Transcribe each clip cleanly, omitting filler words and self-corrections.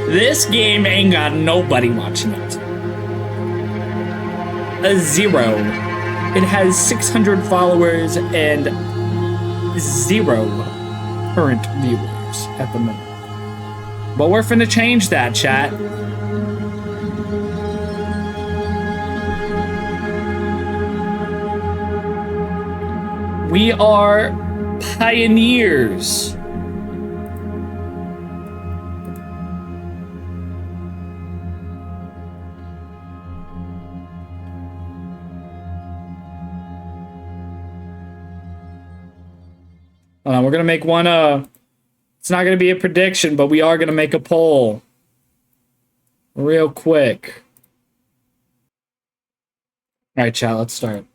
This game ain't got nobody watching it. A 0. It has 600 followers and 0 current viewers at the moment. But we're finna change that, chat. We are pioneers. We're gonna make one, it's not gonna be a prediction, but we are gonna make a poll. Real quick. Alright, chat, let's start.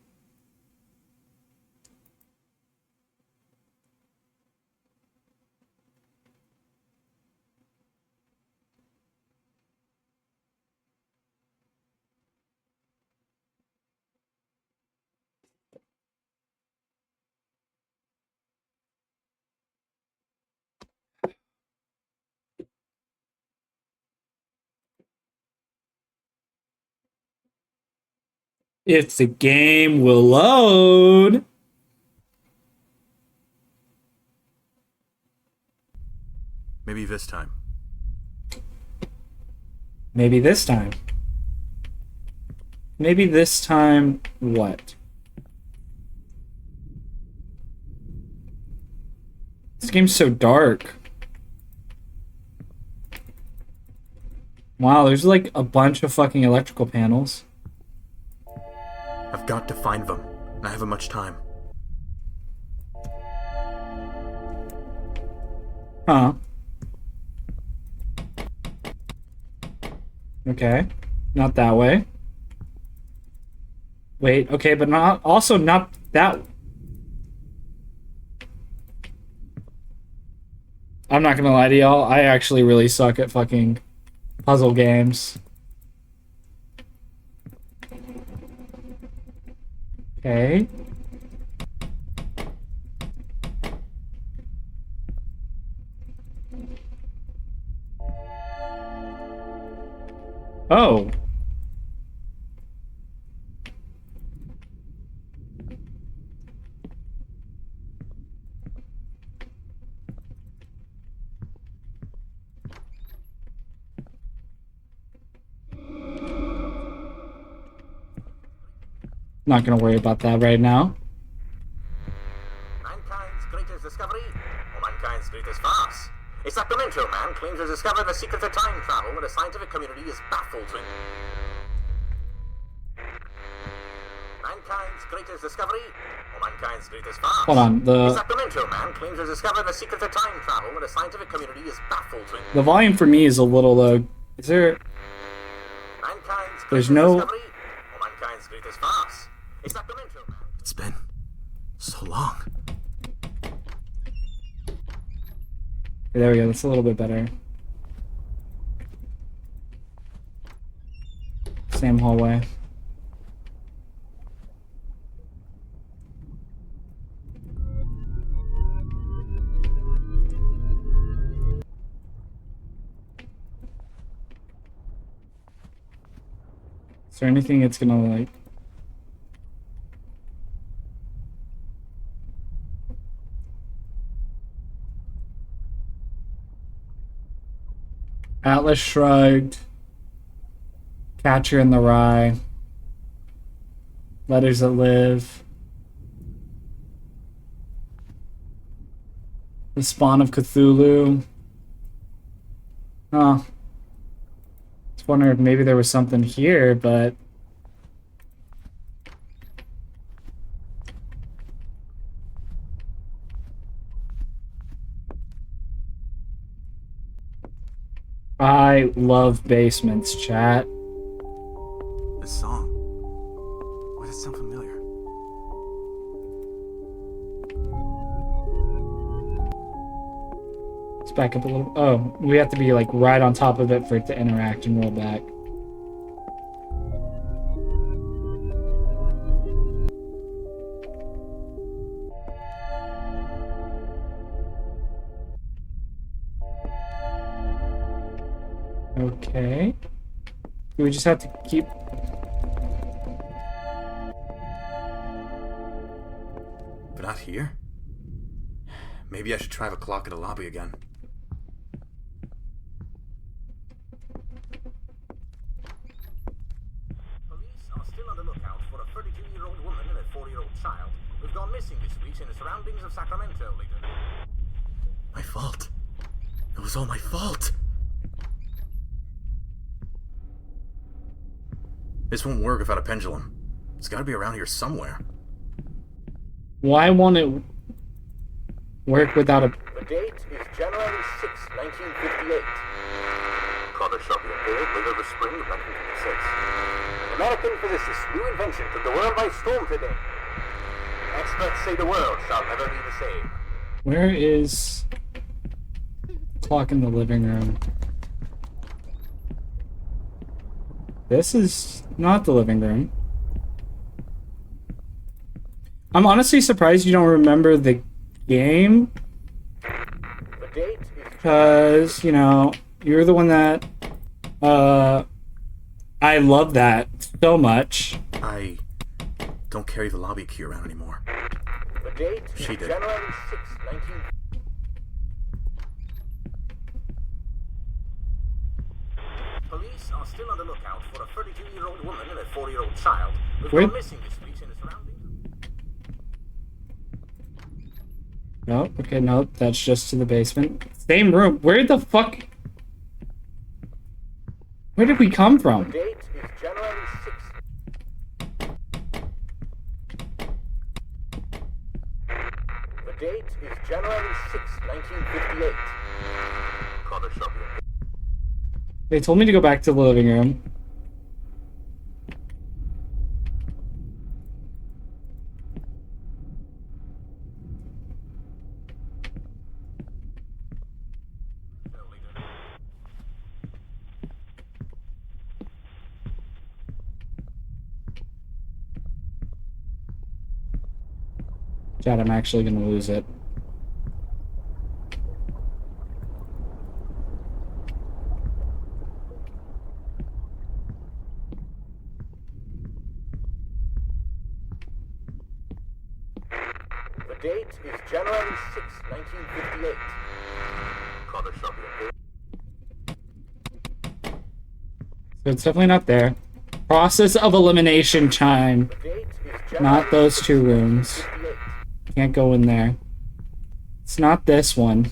If the game will load. Maybe this time. Maybe this time. Maybe this time what? This game's so dark. Wow, there's like a bunch of fucking electrical panels. I've got to find them. I haven't much time. Huh. Okay. Not that way. Wait, okay, but not also not that. I'm not gonna lie to y'all, I actually really suck at fucking puzzle games. Okay. Oh. Not gonna worry about that right now. Mankind's greatest discovery, or mankind's greatest farce? A Sacramento man claims to discover the secrets of time travel when the scientific community is baffled with. Mankind's greatest discovery, or mankind's greatest farce? Hold on, A Sacramento man claims to discover the secrets of time travel when the scientific community is baffled with. the volume for me is a little low. Is there... Mankind's There's greatest no... discovery, or mankind's greatest farce? A Sacramento man. It's been so long. There we go, that's a little bit better. Same hallway. Is there anything it's gonna like... Atlas Shrugged, Catcher in the Rye, Letters That Live, The Spawn of Cthulhu. Huh. I was wondering if maybe there was something here, but... I love basements, chat. This song. Why does it sound familiar? Let's back up a little. Oh, we have to be like right on top of it for it to interact and roll back. Okay. Do we just have to keep... But not here? Maybe I should try the clock in the lobby again. Police are still on the lookout for a 32-year-old woman and a 4-year-old child who've gone missing this week in the surroundings of Sacramento, Leader. My fault. It was all my fault. This won't work without a pendulum. It's gotta be around here somewhere. Why won't it work without a... The date is January 6, 1958. Product shall be unveiled later this spring of 1956. An American physicist's new invention took the world by storm today. Experts say the world shall never be the same. Where is... clock in the living room? This is not the living room. I'm honestly surprised you don't remember the game. The date is Because, you know, you're the one that... I love that so much. I don't carry the lobby key around anymore. The date is She did. January 6, 19... Police are still on the lookout for a 32-year-old woman and a 4-year-old child who've Where- gone missing this week in the surroundings. No, okay, no, that's just to the basement. Same room. Where the fuck... Where did we come The from? date is January 6th. The date is January 6th, 1958. Product shall be unveiled. They told me to go back to the living room. Chad, I'm actually gonna lose it. The date is January 6th, 1958. Product shall be unveiled. So it's definitely not there. Process of elimination time. The date is January Not those two rooms. 58. Can't go in there. It's not this one.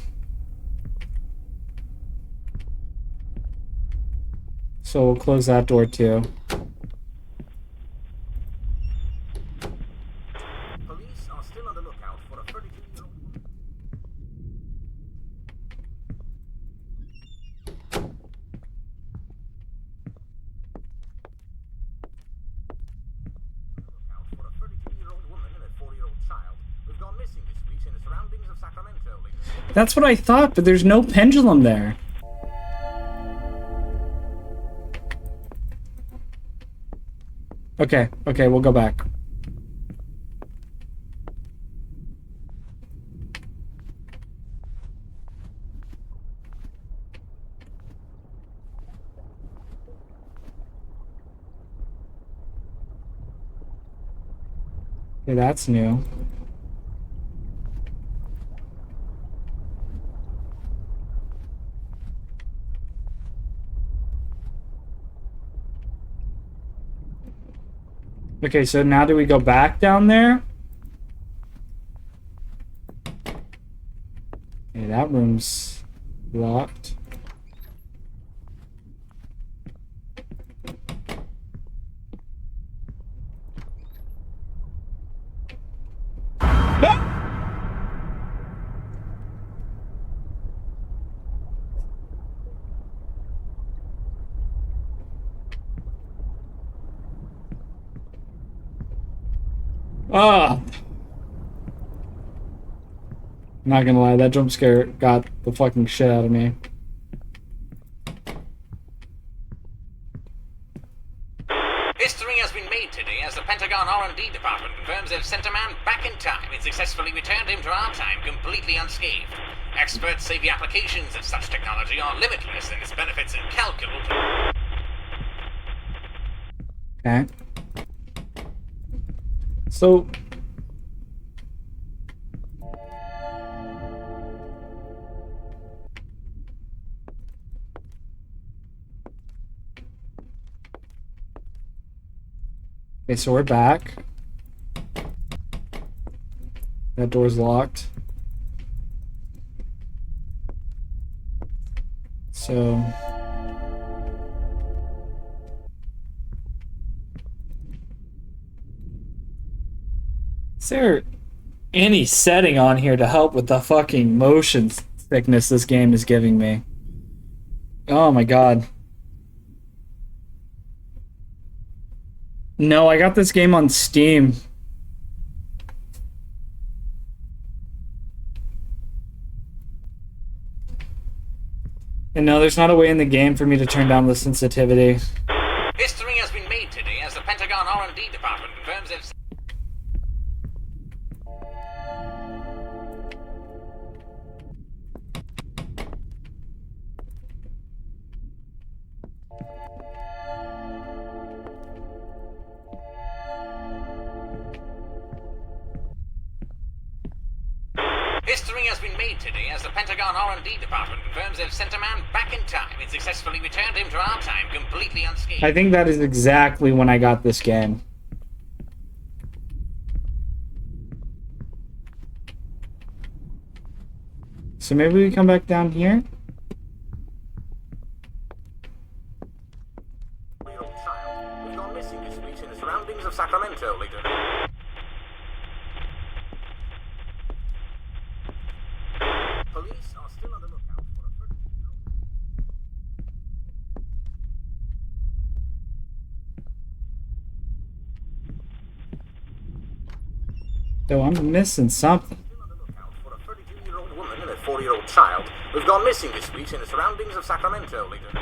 So we'll close that door too. Police are still on the lookout for a 32-year-old woman. Lookout for a 32-year-old woman and a 4-year-old child who've gone missing this week in the surroundings of Sacramento, Leader. That's what I thought, but there's no pendulum there. Okay, okay, we'll go back. Okay, that's new. Okay, so now do we go back down there? Okay, that room's locked. Ah! Not gonna lie, that jump scare got the fucking shit out of me. History has been made today as the Pentagon R&D department confirms they've sent a man back in time and successfully returned him to our time completely unscathed. Experts say the applications of such technology are limitless and its benefits incalculable. Okay. So... Okay, so we're back. That door's locked. So... Is there any setting on here to help with the fucking motion sickness this game is giving me? Oh my god. No, I got this game on Steam. And no, there's not a way in the game for me to turn down the sensitivity. History has been made today as the Pentagon R&D department confirms its... History has been made today as the Pentagon R&D department confirms they've sent a man back in time and successfully returned him to our time completely unscathed. I think that is exactly when I got this game. So maybe we come back down here? Child was gone missing this week in the surroundings of Sacramento, leader. Police are still on the lookout for a 32-year-old. Oh, I'm missing something. Still on the lookout for a 32-year-old woman and a 4-year-old child who've gone missing this week in the surroundings of Sacramento, leader.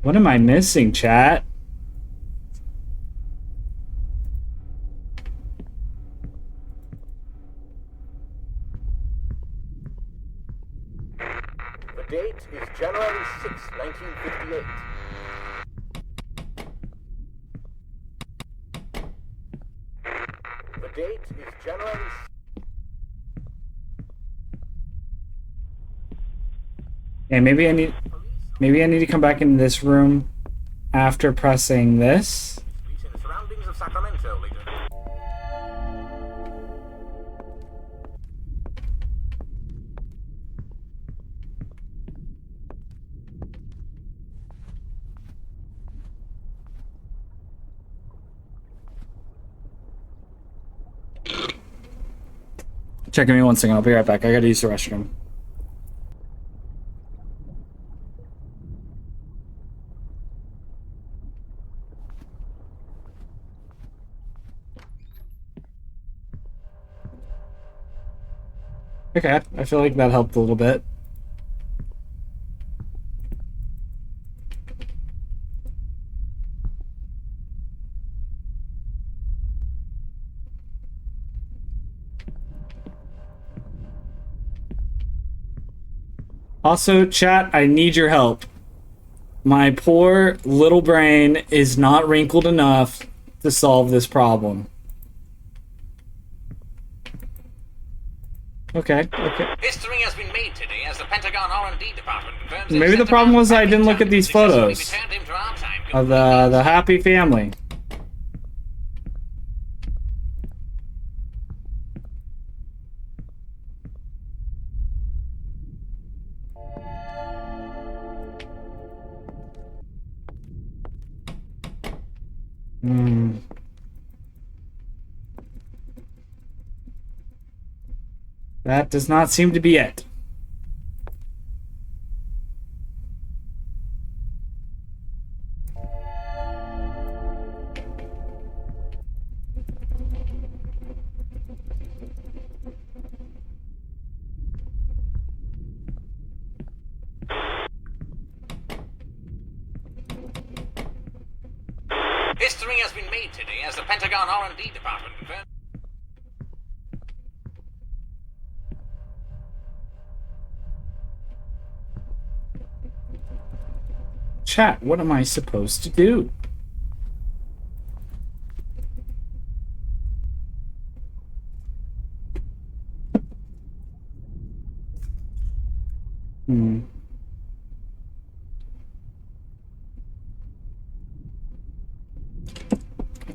What am I missing, chat? The date is January 6, 1958. The date is January... Okay, maybe I need to come back into this room after pressing this. in the surroundings of Sacramento, leader. Checking me one second, I'll be right back. I gotta use the restroom. Okay, I feel like that helped a little bit. Also, chat, I need your help. My poor little brain is not wrinkled enough to solve this problem. Okay. History has been made today as the Pentagon R&D department confirms... Maybe the problem was I didn't look at these photos of the happy family. That does not seem to be it. History has been made today as the Pentagon R&D department confirmed. Chat, what am I supposed to do?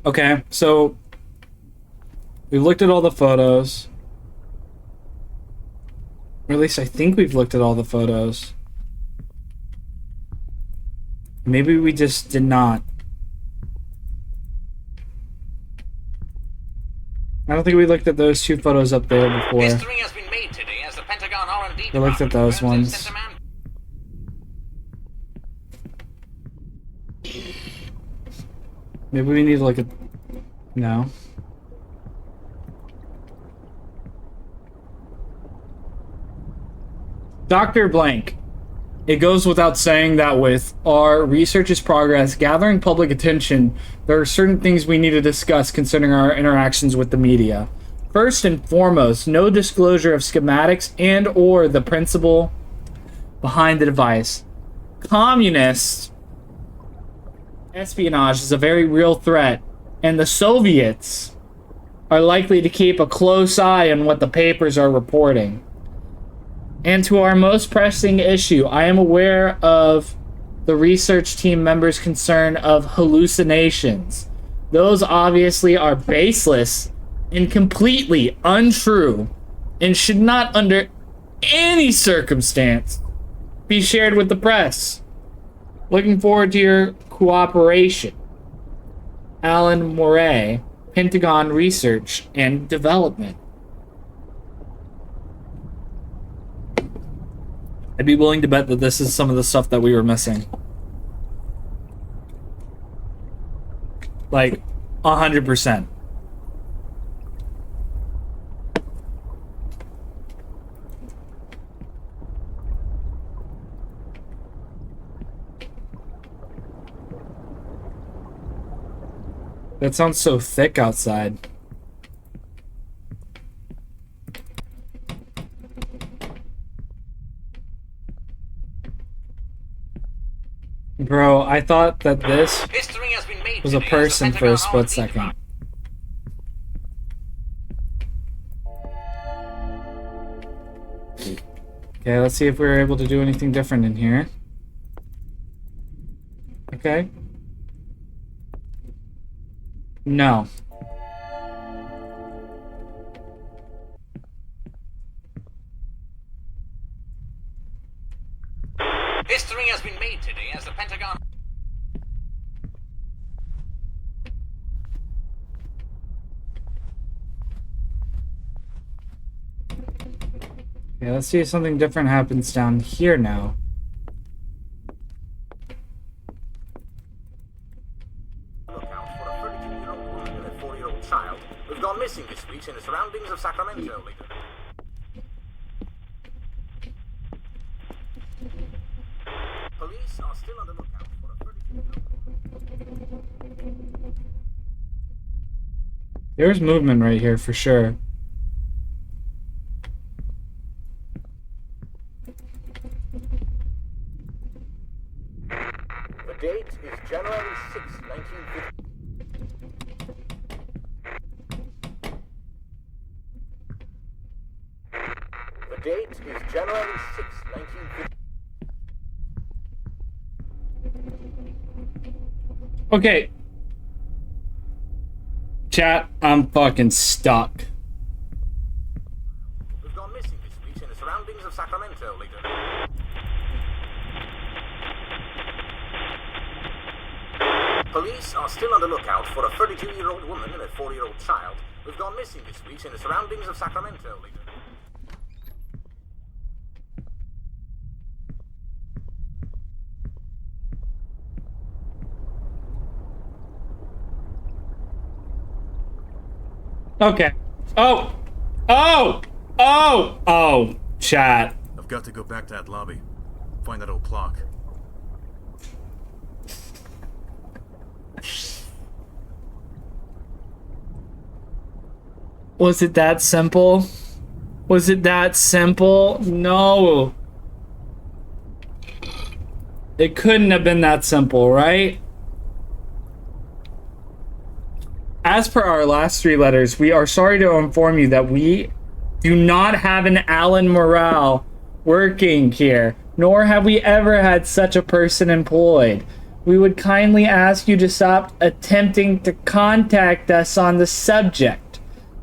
Okay, so we've looked at all the photos. Or at least I think we've looked at all the photos. Maybe we just did not. I don't think we looked at those two photos up there before. History has been made today as the Pentagon R&D We looked at those department ones. sent a man. Maybe we need to look at... No. Dr. Blank. It goes without saying that with our research's progress gathering public attention, there are certain things we need to discuss concerning our interactions with the media. First and foremost, no disclosure of schematics and or the principle behind the device. Communist espionage is a very real threat, and the Soviets are likely to keep a close eye on what the papers are reporting. And to our most pressing issue, I am aware of the research team members' concern of hallucinations. Those obviously are baseless and completely untrue and should not under any circumstance be shared with the press. Looking forward to your cooperation. Alan Moray, Pentagon Research and Development. I'd be willing to bet that this is some of the stuff that we were missing. Like, 100%. That sounds so thick outside. Bro, I thought that this History has been made was a today as the person for a Pentagon split R&D second. Okay, let's see if we're able to do anything different in here. Okay. No. History has been made today as the Pentagon. Okay, let's see if something different happens down here now. Lookout for a 32-year-old woman and a 4-year-old child who've gone missing this week in the surroundings of Sacramento. Police are still on the lookout for a 32-year-old woman. There's movement right here for sure. The date is January 6, 1950. The date is January 6, 1950. Okay. Chat, I'm fucking stuck. Who've gone missing this week in the surroundings of Sacramento, leader. Police are still on the lookout for a 32-year-old woman and a 4-year-old child who've gone missing this week in the surroundings of Sacramento, leader. Okay. Oh! Oh! Oh! Oh! Chat. I've got to go back to that lobby. Find that old clock. Was it that simple? Was it that simple? No. It couldn't have been that simple, right? As per our last 3 letters, we are sorry to inform you that we do not have an Alan Morale working here, nor have we ever had such a person employed. We would kindly ask you to stop attempting to contact us on the subject.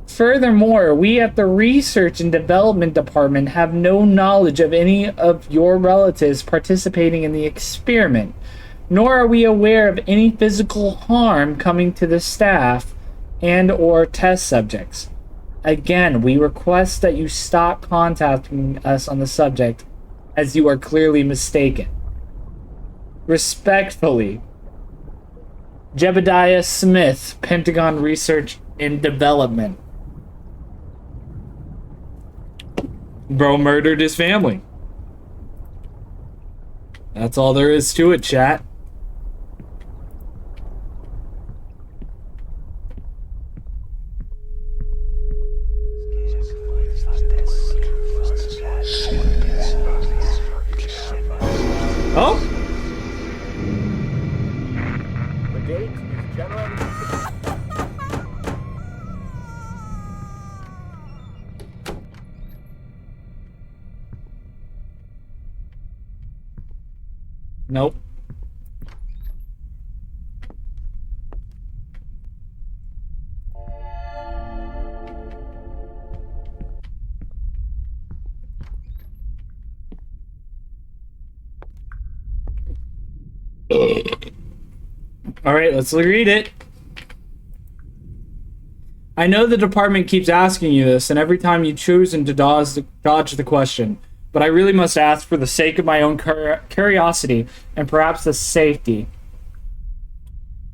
Furthermore, we at the Research and Development Department have no knowledge of any of your relatives participating in the experiment, nor are we aware of any physical harm coming to the staff and or test subjects. Again, we request that you stop contacting us on the subject, as you are clearly mistaken. Respectfully, Jebediah Smith, Pentagon Research and Development. Bro murdered his family. That's all there is to it, chat. Oh? The date is January 6th. Nope. All right, let's read it. I know the department keeps asking you this, and every time you choose and to dodge the question, but I really must ask for the sake of my own curiosity and perhaps the safety.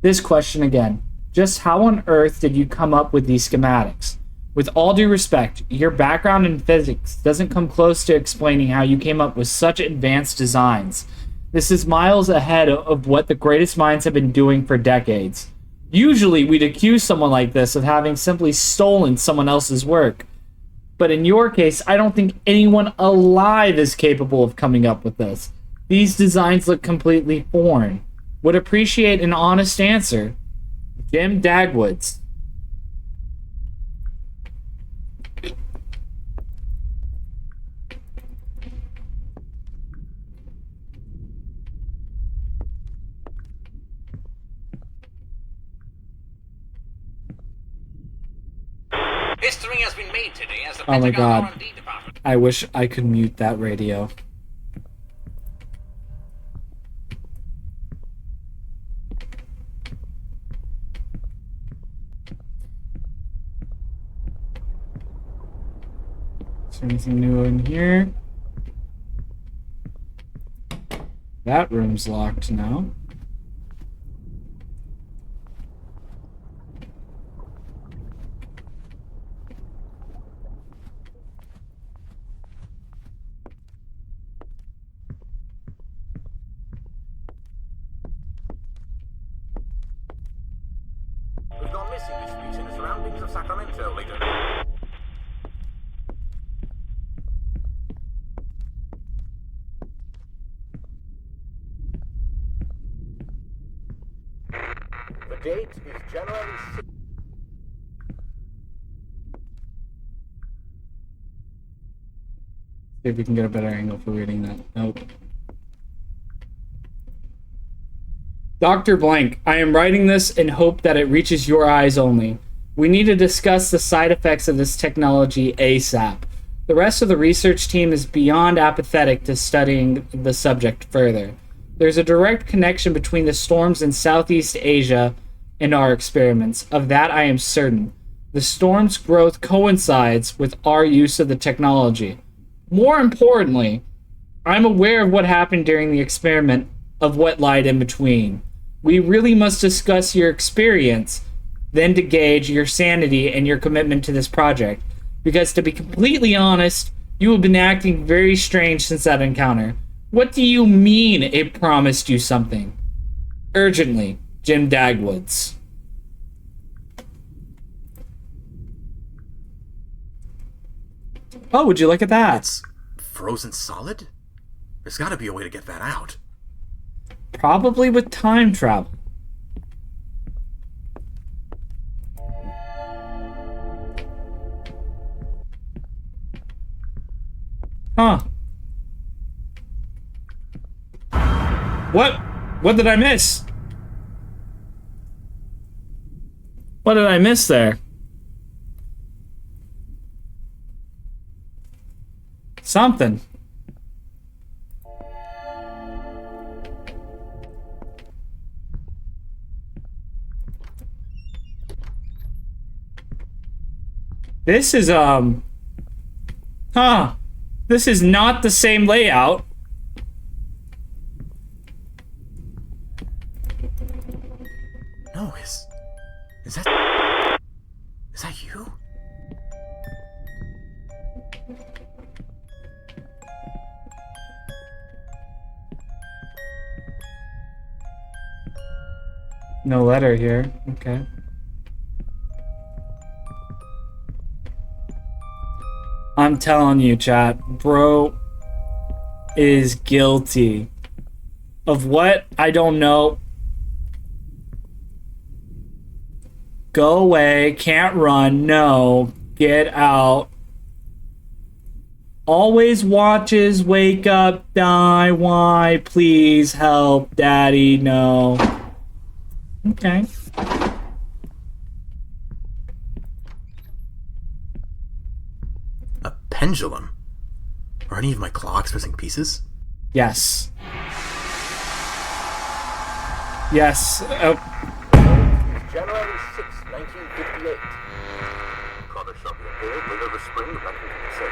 This question again. Just how on earth did you come up with these schematics? With all due respect, your background in physics doesn't come close to explaining how you came up with such advanced designs. This is miles ahead of what the greatest minds have been doing for decades. Usually, we'd accuse someone like this of having simply stolen someone else's work. But in your case, I don't think anyone alive is capable of coming up with this. These designs look completely foreign. Would appreciate an honest answer. Jim Dagwoods. History has been made today as the Oh my Pentagon God. R&D department. I wish I could mute that radio. Is there anything new in here? That room's locked now. We've gone missing this week in the surroundings of Sacramento, Leader. The date is January 6th. See if we can get a better angle for reading that. Nope. Dr. Blank, I am writing this in hope that it reaches your eyes only. We need to discuss the side effects of this technology ASAP. The rest of the research team is beyond apathetic to studying the subject further. There's a direct connection between the storms in Southeast Asia and our experiments. Of that I am certain. The storm's growth coincides with our use of the technology. More importantly, I'm aware of what happened during the experiment, of what lied in between. We really must discuss your experience, then to gauge your sanity and your commitment to this project. Because to be completely honest, you have been acting very strange since that encounter. What do you mean it promised you something? Urgently, Jim Dagwoods. Oh, would you look at that? It's frozen solid? There's gotta be a way to get that out. Probably with time travel. Huh. What? What did I miss? What did I miss there? Something. This is, huh. This is not the same layout. No, is that you? No letter here. Okay. I'm telling you, chat, bro is guilty of what? I don't know. Go away, can't run, no, get out. Always watches, wake up, die, why, please help, daddy, no. Okay. A pendulum? Are any of my clocks missing pieces? Yes. Yes. January 6, 1958. Carter sharply appeared late over spring of 1956.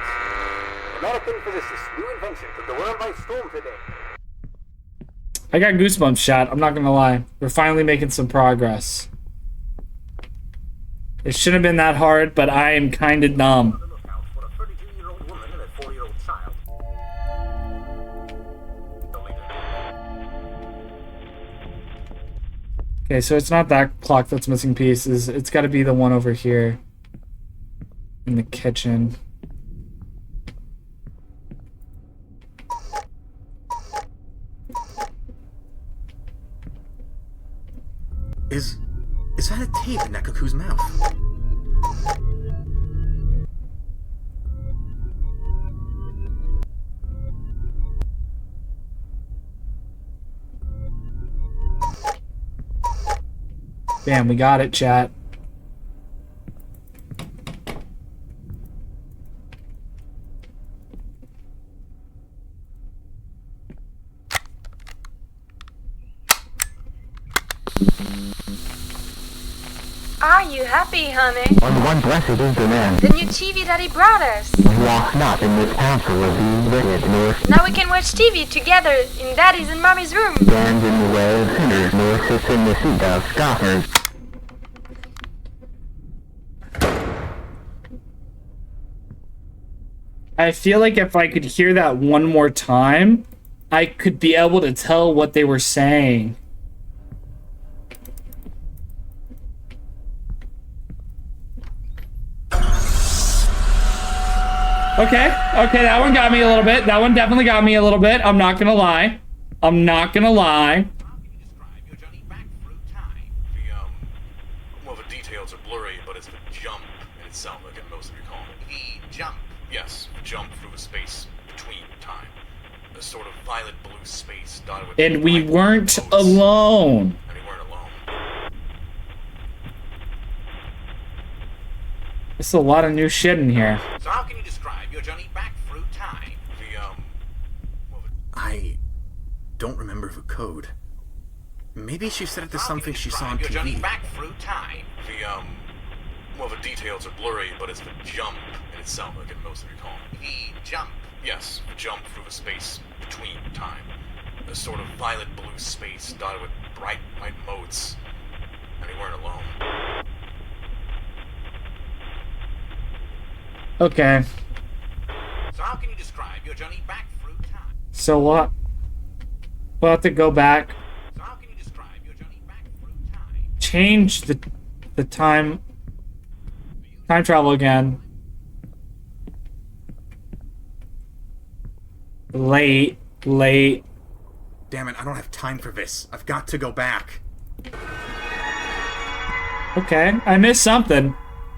American physicist's new invention took the world by storm today. I got goosebumps, chat. I'm not gonna lie. We're finally making some progress. It shouldn't have been that hard, but I am kind of numb. For a 32-year-old woman and a 4-year-old child. Okay, so it's not that clock that's missing pieces. It's got to be the one over here in the kitchen. Is that a tape in that cuckoo's mouth? Bam, we got it, chat. Are you happy, honey? On one blessed internet, The new TV Daddy brought us. walk not in this counsel of the wicked, nor Now we can watch TV together in Daddy's and Mommy's room. stand in the way of sinners, nor sit in the seat of scoffers. I feel like if I could hear that one more time, I could be able to tell what they were saying. Okay, that one got me a little bit. That one definitely got me a little bit. I'm not gonna lie. I'm not gonna lie. How can you describe your journey back through time? Well, the details are blurry, but it's the jump in itself that can most recall. The jump. Yes, the jump through the space between time. A sort of violet blue space dotted with... And we bright weren't modes. alone. And we weren't alone. There's a lot of new shit in here. So how can you describe your journey back through time? I don't remember the code. Maybe she said it to How can something you she saw on describe your journey TV. back through time? Well, the details are blurry, but it's the jump in itself that can most recall. The jump. Yes, the jump through the space between time. A sort of violet blue space dotted with bright white motes. And we weren't alone. Okay, So how can you describe your journey back through time? so what? We'll have to go back, So how can you describe your journey back through time? change the time travel again. Late. Damn it, I don't have time for this. I've got to go back. Okay, I missed something.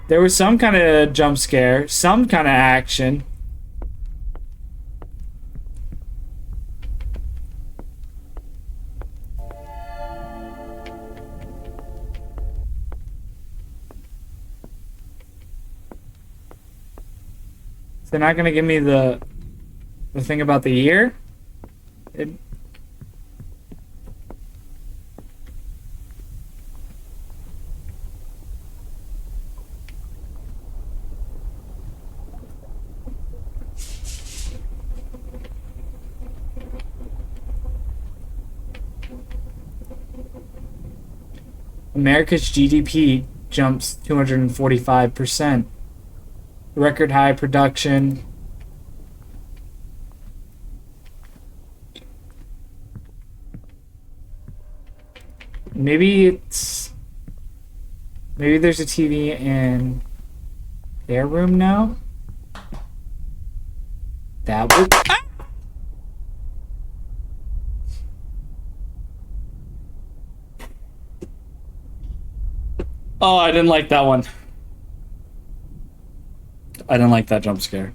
There was some kind of jump scare, some kind of action. They're not gonna give me the thing about the year? America's GDP jumps 245%. Record high production. Maybe there's a TV in their room now. That would. Ah! Oh, I didn't like that one. I didn't like that jump scare.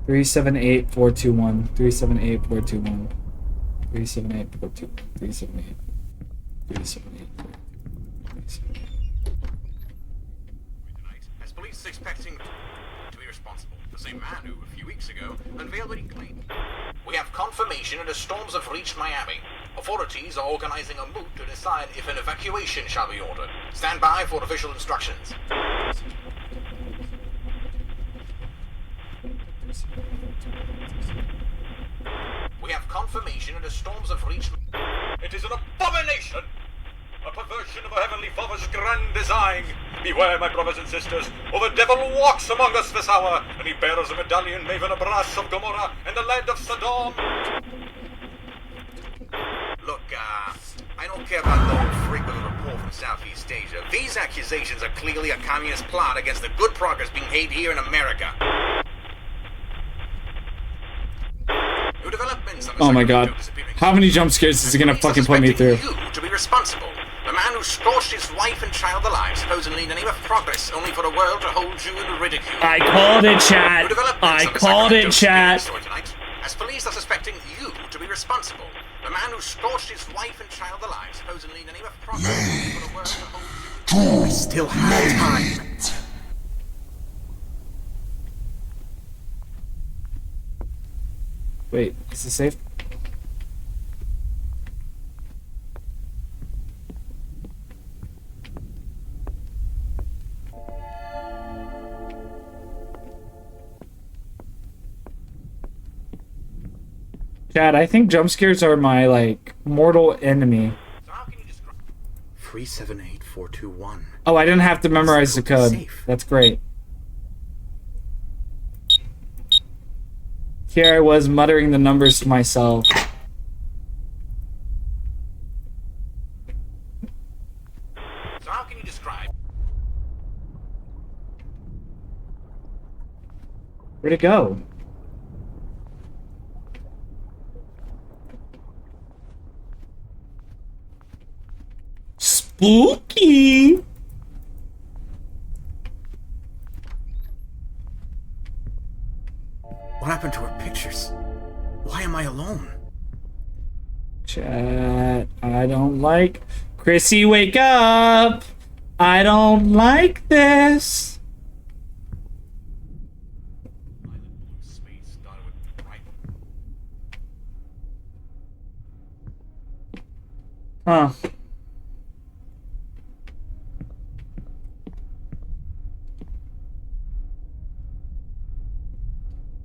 Three seven eight 421 378 421 378 421 378 378 378. Tonight, as police expecting to be responsible, the same man who, a few weeks ago, unveiled what he claimed. We have confirmation that the storms have reached Miami. Authorities are organizing a moot to decide if an evacuation shall be ordered. Stand by for official instructions. We have confirmation that the storms have reached... It is an abomination! A perversion of a heavenly Father's grand design! Beware, my brothers and sisters, for the devil walks among us this hour, and he bears a medallion maven of brass of Gomorrah and the lead of Sodom! Look, I don't care about the old freak with a report from Southeast Asia. These accusations are clearly a communist plot against the good progress being made here in America. New developments on the Oh my Sacramento god. disappearing. How many jump scares is it gonna fucking put me through? You to be responsible. The man who scorched his wife and child alive, supposedly in the name of progress, only for the world to hold you in ridicule. I called it, chat. New developments I on the called Sacramento it, chat. story tonight, as police are suspecting you to be responsible. The man who scorched his wife and child alive, supposedly in the name of progress, only for the world to hold you. We still have time. Wait, is this safe? Chad, I think jump scares are my, like, mortal enemy. So how can you describe... 378421. Oh, I didn't have to memorize the code. Safe. That's great. Here I was muttering the numbers to myself. So how can you describe... Where'd it go? Spooky! What happened to her pictures? Why am I alone? Chat, I don't like... Chrissy, wake up! I don't like this! Space dotted with bright. Huh.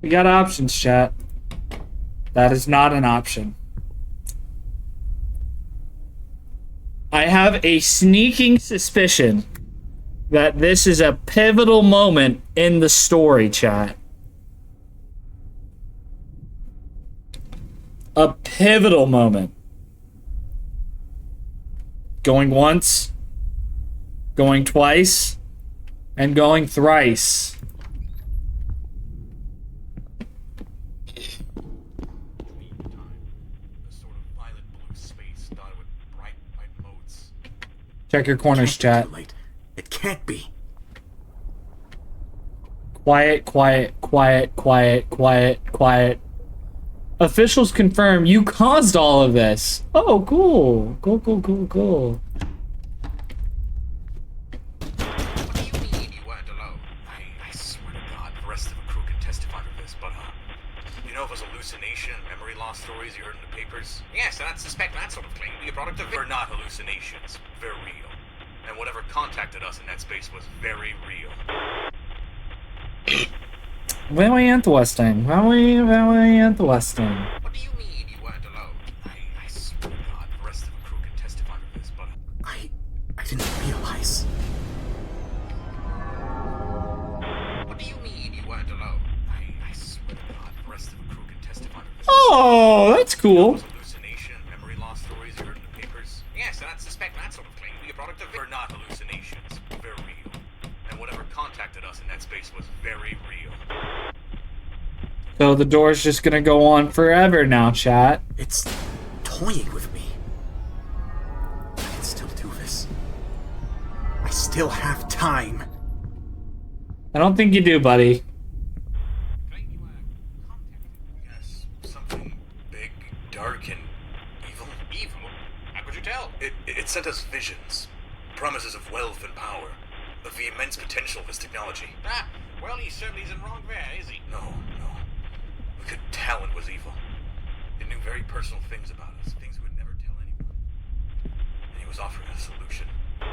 We got options, chat. That is not an option. I have a sneaking suspicion that this is a pivotal moment in the story, chat. A pivotal moment. Going once, going twice, and going thrice. Check your corners, chat. It can't be. Quiet, quiet, quiet, quiet, quiet, quiet. Officials confirm you caused all of this. Oh, cool. Cool, cool, cool, cool. What do you mean you weren't alone? I swear to God, the rest of the crew can testify to this, but, you know those hallucination and memory loss stories you heard in the papers? Yes, and I'd suspect that sort of claim to be a product of... They're not hallucinations. They're real. And whatever contacted us in that space was very real. Very interesting. Very, very interesting. What do you mean you weren't alone? I swear to God, the rest of the crew can testify to this, but... I didn't realize. What do you mean you weren't alone? I swear to God, the rest of the crew can testify to this. Oh, that's cool. Hallucination and memory loss stories you heard in the papers? Yes, and I'd suspect that sort of claim to be a product of... They're not hallucinations. They're real. And whatever contacted us in that space was very real. So the door's just gonna go on forever now, chat. It's toying with me. I can still do this. I still have time. I don't think you do, buddy. Yes, something big, dark, and evil. Evil? How could you tell? It sent us visions, promises of wealth and power, of the immense potential of this technology. Ah, well, he certainly isn't wrong there, is he? No. We could tell it was evil. It knew very personal things about us, things we would never tell anyone. And he was offering a solution. It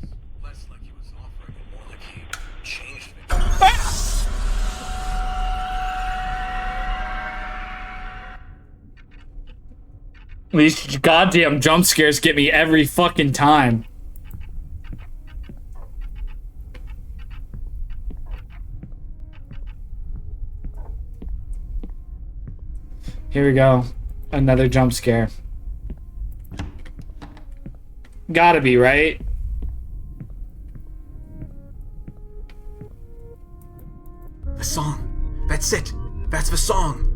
was less like he was offering and more like he changed me. These goddamn jump scares get me every fucking time. Here we go. Another jump scare. Gotta be, right? The song. That's it. That's the song.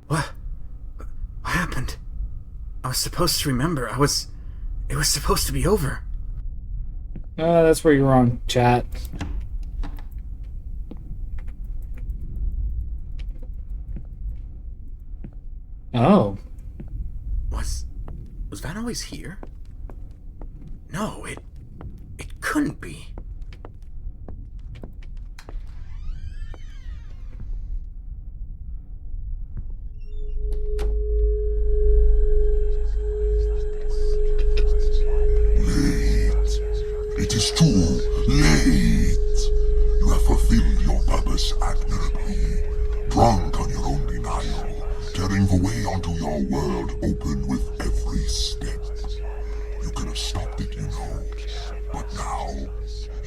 What happened? I was supposed to remember. It was supposed to be over. That's where you're wrong, chat. Oh. Was that always here? No, it couldn't be. It is too late. You have fulfilled your purpose admirably. Drunk on your own denial, tearing the way onto your world open with every step. You could have stopped it, you know. But now,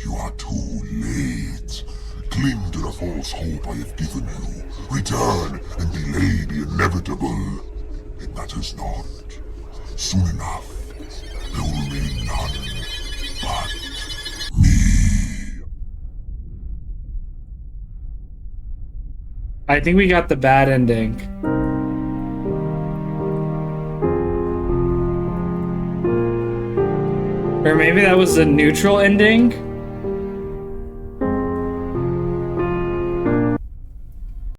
you are too late. Cling to the false hope I have given you. Return and delay the inevitable. It matters not. Soon enough, there will remain none but me. I think we got the bad ending. Or maybe that was the neutral ending?